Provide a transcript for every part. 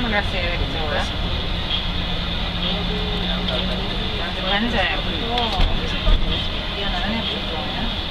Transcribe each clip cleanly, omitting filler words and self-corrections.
possiamo grazie ora? Grande. Io non ne ho più buona.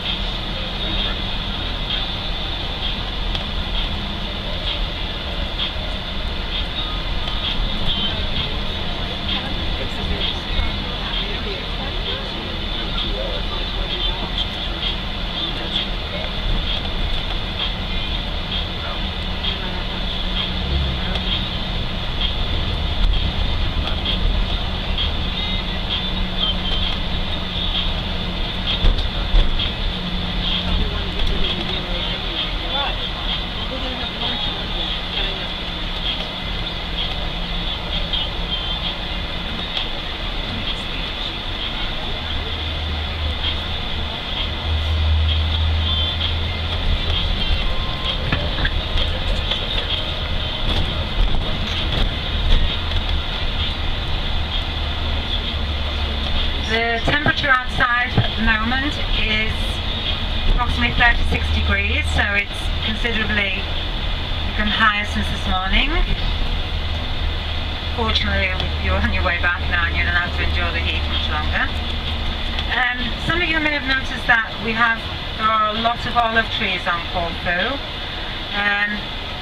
The temperature outside at the moment is approximately 36 degrees, so it's considerably become higher since this morning. Fortunately, you're on your way back now and you don't have to endure the heat much longer. Some of you may have noticed that there are a lot of olive trees on Corfu.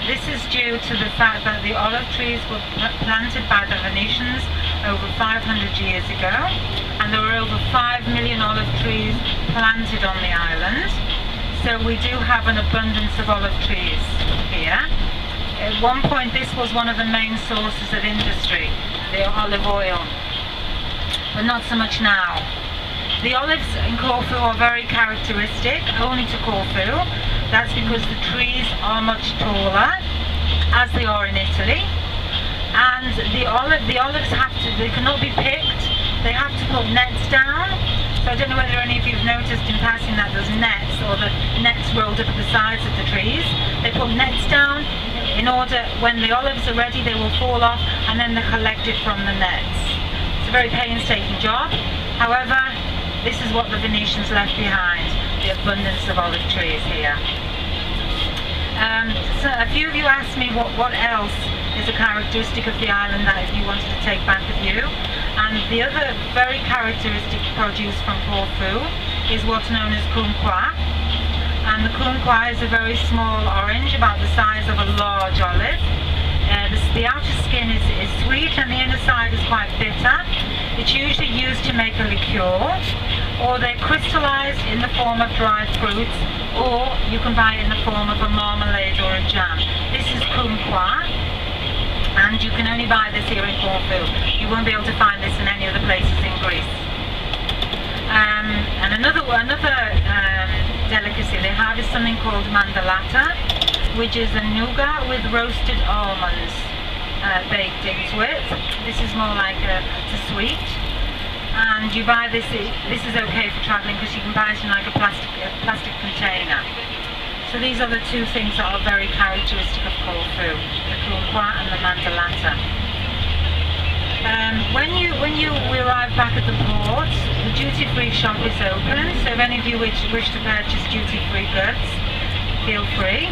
This is due to the fact that the olive trees were planted by the Venetians over 500 years ago, and there were over 5 million olive trees planted on the island. So we do have an abundance of olive trees here. At one point this was one of the main sources of industry, the olive oil, but not so much now. The olives in Corfu are very characteristic, only to Corfu. That's because the trees are much taller, as they are in Italy. And the olives they cannot be picked. They have to put nets down. So I don't know whether any of you have noticed in passing that there's nets, or the nets rolled up at the sides of the trees. They put nets down in order, when the olives are ready, they will fall off and then they're collected from the nets. It's a very painstaking job. However, this is what the Venetians left behind, the abundance of olive trees here. So a few of you asked me what else is a characteristic of the island that you wanted to take back with you. And the other very characteristic produce from Corfu is what's known as kumquat. And the kumquat is a very small orange, about the size of a large olive. The outer skin is sweet and the inner side is quite bitter. It's usually used to make a liqueur, or they're crystallized in the form of dried fruits, or you can buy it in the form of a marmalade or a jam. This is kumquat, and you can only buy this here in Corfu. You won't be able to find this in any other places in Greece. And another delicacy they have is something called mandalata, which is a nougat with roasted almonds baked into it. This is more like a sweet, and you buy this. This is okay for travelling because you can buy it in like a plastic container. So these are the two things that are very characteristic of Corfu: the kumquat and the mandalata. When you arrive back at the port, the duty-free shop is open. So if any of you wish to purchase duty-free goods, feel free.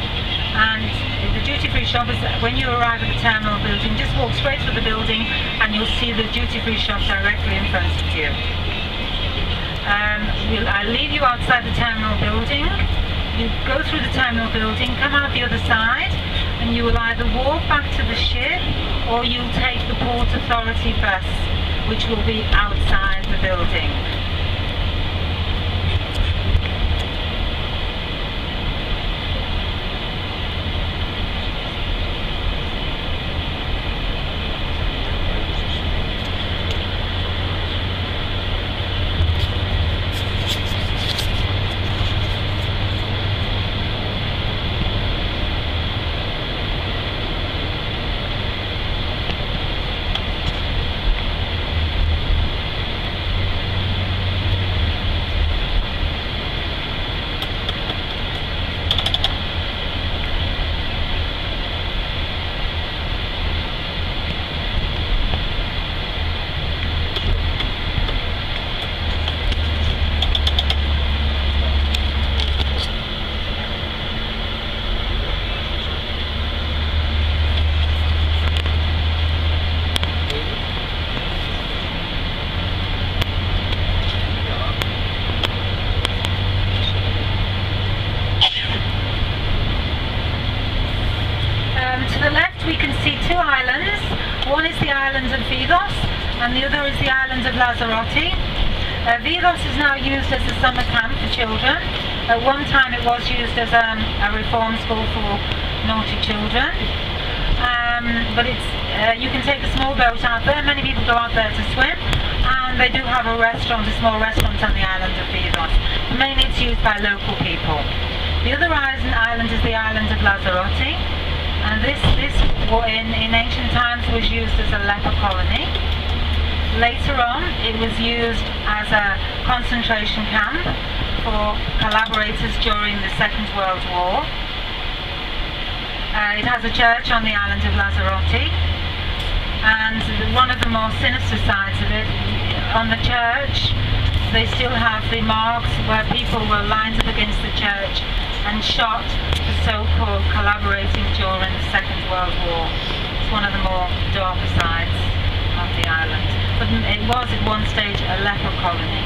And the duty-free shop is, when you arrive at the terminal building, just walk straight through the building and you'll see the duty-free shop directly in front of you. I'll leave you outside the terminal building. You go through the terminal building, come out the other side, and you will either walk back to the ship or you'll take the Port Authority bus, which will be outside the building. of Vidos, and the other is the island of Lanzarote. Vidos is now used as a summer camp for children. At one time it was used as a reform school for naughty children. But you can take a small boat out there. Many people go out there to swim, and they do have a small restaurant on the island of Vidos. Mainly it's used by local people. The other island is the island of Lanzarote, and this in ancient times was used as a leper colony. Later on it was used as a concentration camp for collaborators during the Second World War. It has a church on the island of Lanzarote, and one of the more sinister sides of it, on the church they still have the marks where people were lined up against the church and shot for so-called collaborating during the Second World War. It's one of the more darker sides of the island, but it was at one stage a leper colony.